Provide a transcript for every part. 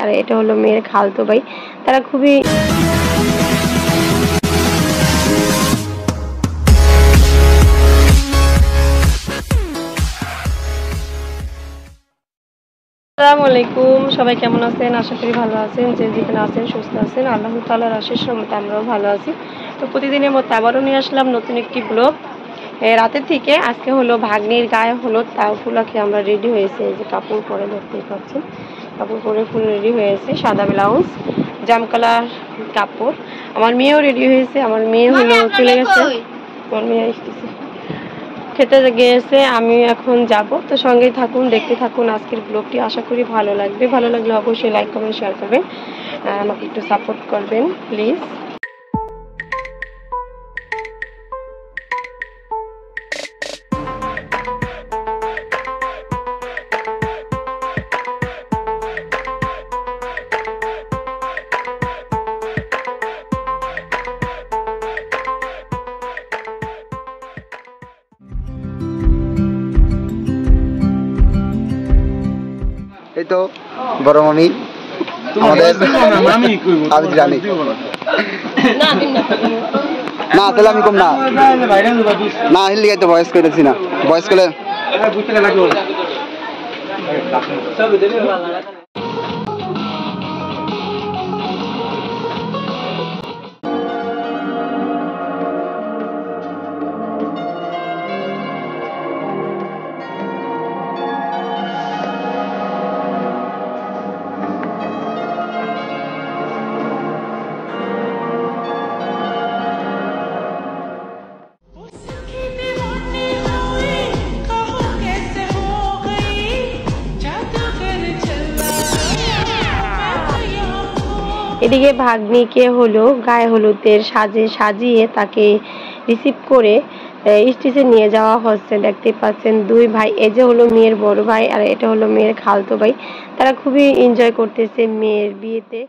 আর এটা হলো মেয়ের খালতো ভাই। তারা খুবই আসসালামু আলাইকুম, সবাই কেমন আছেন? আশা করি ভালো আছেন। যে যেখানে আছেন সুস্থ আছেন, আল্লাহ তাআলার আশীষ রহমতে আমরাও ভালো আছি। তো প্রতিদিনের মতো আবারও নিয়ে আসলাম নতুন একটি ব্লগ। রাতের থেকে আজকে হলো ভাগ্নির গায়ে হলুদ, তা উপলক্ষে আমরা রেডি হয়েছি। এই যে কাপড় পরে দেখতেই পাচ্ছেন, কাপড় পরে ফুল রেডি হয়েছে, সাদা ব্লাউজ জাম কালার কাপড়। আমার মেয়েও রেডি হয়েছে, আমার মেয়ে হলো চলে গেছে, আমার মেয়ে আসতেছে খেতে গিয়েছে, আমি এখন যাব। তো সঙ্গেই থাকুন, দেখতে থাকুন আজকের ব্লগটি। আশা করি ভালো লাগবে। ভালো লাগলে অবশ্যই লাইক কমেন্ট শেয়ার করবেন, আমাকে একটু সাপোর্ট করবেন প্লিজ। এই তো বড় মামি আমাদের, আমি জানি না, তাহলে আমি কম না না হিল লিগাই তো ভয়েস করেছি না, ভয়েস করলে এদিকে ভাগ্নিকে হলো গায়ে হলুদের সাজিয়ে তাকে রিসিভ করে স্টেজে নিয়ে যাওয়া হচ্ছে। দেখতে পাচ্ছেন দুই ভাই, এই যে হলো মেয়ের বড় ভাই আর এটা হলো মেয়ের খালতো ভাই। তারা খুবই এনজয় করতেছে মেয়ের বিয়েতে।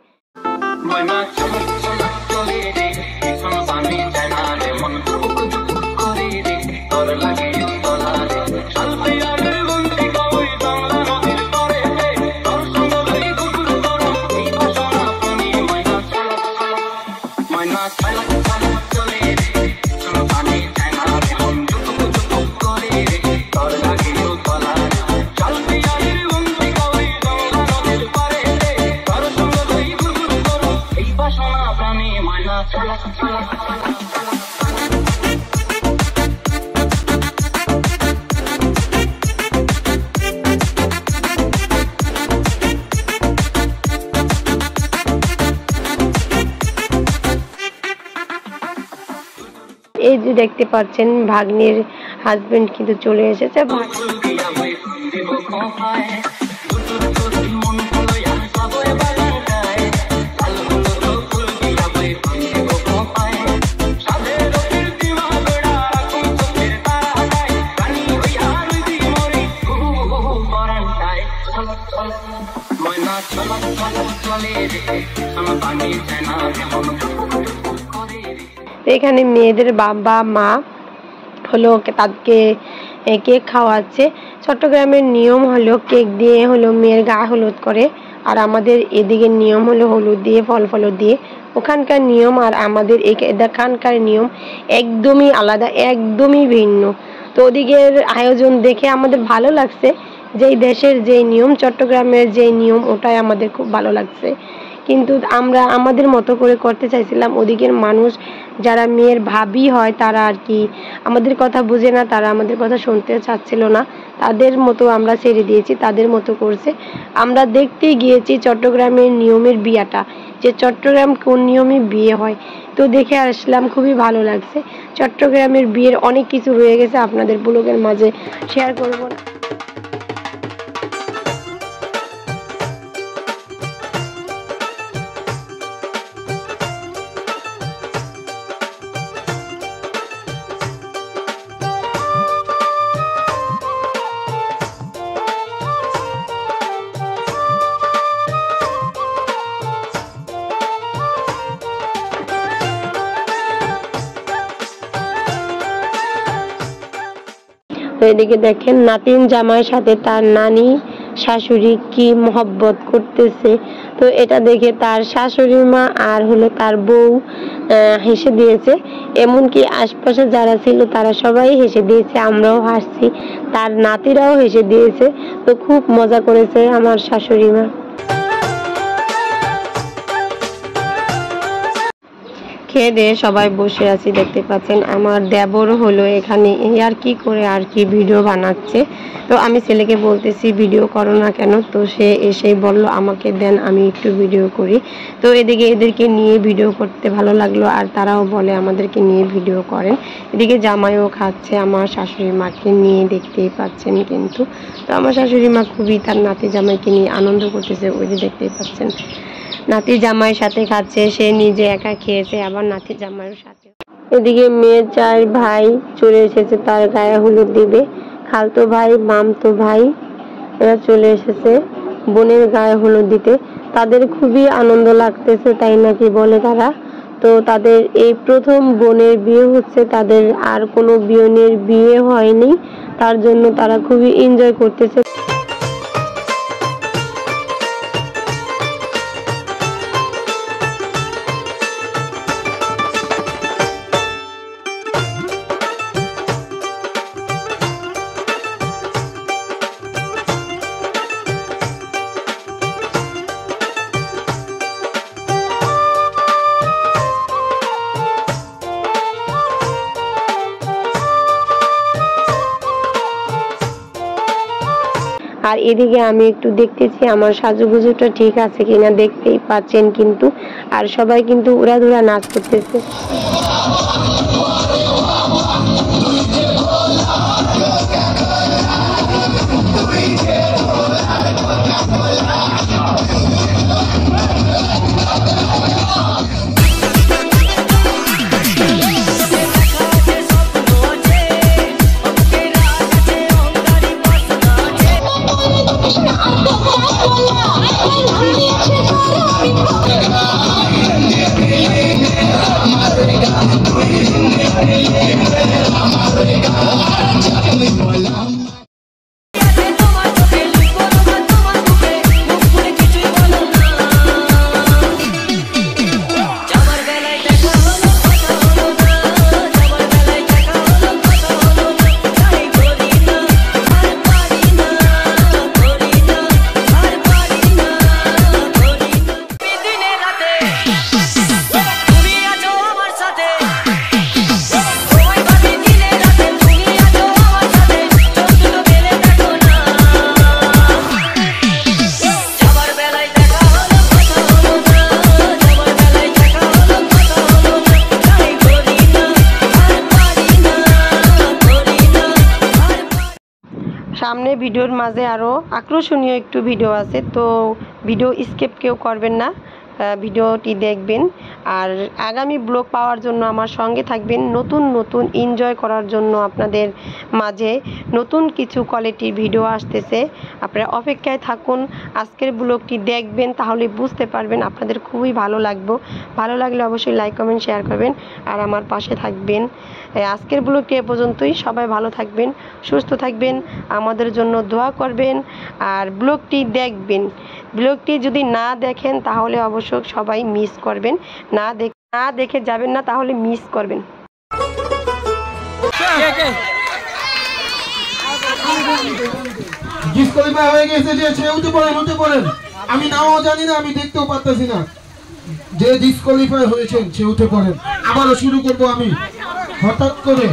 এই যে দেখতে পাচ্ছেন ভাগ্নির হাজবেন্ড কিন্তু চলে এসেছে। এখানে মেয়েদের বাবা মা হলো তাদেরকে কেক খাওয়াচ্ছে। চট্টগ্রামের নিয়ম হলো কেক দিয়ে হলো মেয়ের গা হলুদ করে, আর আমাদের এদিকে নিয়ম হলো হলুদ দিয়ে ফল দিয়ে। ওখানকার নিয়ম আর আমাদের এখানকার নিয়ম একদমই আলাদা, একদমই ভিন্ন। তো ওদিকের আয়োজন দেখে আমাদের ভালো লাগছে, যেই দেশের যেই নিয়ম, চট্টগ্রামের যেই নিয়ম, ওটাই আমাদের খুব ভালো লাগছে। কিন্তু আমরা আমাদের মতো করে করতে চাইছিলাম। ওদিকের মানুষ যারা মেয়ের ভাবি হয় তারা আর কি আমাদের কথা বুঝে না, তারা আমাদের কথা শুনতে চাচ্ছিল না। তাদের মতো আমরা ছেড়ে দিয়েছি, তাদের মতো করছে। আমরা দেখতেই গিয়েছি চট্টগ্রামের নিয়মের বিয়েটা, যে চট্টগ্রাম কোন নিয়মে বিয়ে হয়। তো দেখে আসলাম, খুবই ভালো লাগছে। চট্টগ্রামের বিয়ের অনেক কিছু রয়ে গেছে, আপনাদের ব্লগের মাঝে শেয়ার করব না। তো এদিকে দেখেন নাতিন জামাইয়ের সাথে তার নানি শাশুড়ি কি মহব্বত করতেছে। তো এটা দেখে তার শাশুড়ি মা আর হলো তার বউ হেসে দিয়েছে, এমনকি আশপাশে যারা ছিল তারা সবাই হেসে দিয়েছে, আমরাও হাসছি, তার নাতিরাও হেসে দিয়েছে। তো খুব মজা করেছে আমার শাশুড়ি মা। খেয়ে দিয়ে সবাই বসে আছি, দেখতে পাচ্ছেন আমার দেবর হলো এখানে আর কি করে আর কি ভিডিও বানাচ্ছে। তো আমি ছেলেকে বলতেছি ভিডিও করো না কেন, তো সে এসেই বলল আমাকে দেন আমি একটু ভিডিও করি। তো এদিকে এদেরকে নিয়ে ভিডিও করতে ভালো লাগলো, আর তারাও বলে আমাদেরকে নিয়ে ভিডিও করেন। এদিকে জামাইও খাচ্ছে আমার শাশুড়ি মাকে নিয়ে, দেখতেই পাচ্ছেন কিন্তু। তো আমার শাশুড়ি মা খুবই তার নাতি জামাইকে নিয়ে আনন্দ করতেছে, ওই যে দেখতেই পাচ্ছেন নাতি জামাইয়ের সাথে খাচ্ছে, সে নিজে একা খেয়েছে আবার নাতি জামাইয়ের সাথে। এদিকে মেয়ের 4 ভাই চলে এসেছে তার গায়ে হলুদ দিবে, খালতো ভাই মামতো ভাই এরা চলে এসেছে বোনের গায়ে হলুদ দিতে। তাদের খুবই আনন্দ লাগতেছে তাই নাকি বলে তারা। তো তাদের এই প্রথম বোনের বিয়ে হচ্ছে, তাদের আর কোনো বোনের বিয়ে হয়নি, তার জন্য তারা খুবই এনজয় করতেছে। আর এদিকে আমি একটু দেখতেছি আমার সাজুগুজুটা ঠিক আছে কিনা, দেখতেই পাচ্ছেন কিন্তু। আর সবাই কিন্তু উড়াধুরা নাচ করতেছে। সামনে ভিডিওর মাঝে আরও আকর্ষণীয় একটু ভিডিও আছে, তো ভিডিও স্কিপ কেউ করবেন না, ভিডিওটি দেখবেন। আর আগামী ব্লগ পাওয়ার জন্য আমার সঙ্গে থাকবেন, নতুন নতুন এনজয় করার জন্য আপনাদের মাঝে নতুন কিছু কোয়ালিটির ভিডিও আসতেছে, আপনারা অপেক্ষায় থাকুন। আজকের ব্লগটি দেখবেন, তাহলে বুঝতে পারবেন, আপনাদের খুবই ভালো লাগলে অবশ্যই লাইক কমেন্ট শেয়ার করবেন আর আমার পাশে থাকবেন। আজকের ব্লগটি এ পর্যন্তই, সবাই ভালো থাকবেন, সুস্থ থাকবেন, আমাদের জন্য দোয়া করবেন আর ব্লগটি দেখবেন। ব্লগটি যদি না দেখেন তাহলে অবশ্য সবাই মিস করবেন, না দেখে যাবেন না, তাহলে মিস করবেন। ডিসকোয়ালিফাই হয়ে গেছে যে সে উঠে পড়েন। আমি নামও জানি না, আমি দেখতেও পারতেছি না। যে ডিসকোয়ালিফাই হয়েছেন সে উঠে পড়েন। আবারও শুরু করব আমি হঠাৎ করে।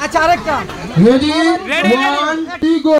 আচ্ছা আরেকটা রেডি 1 2 গো।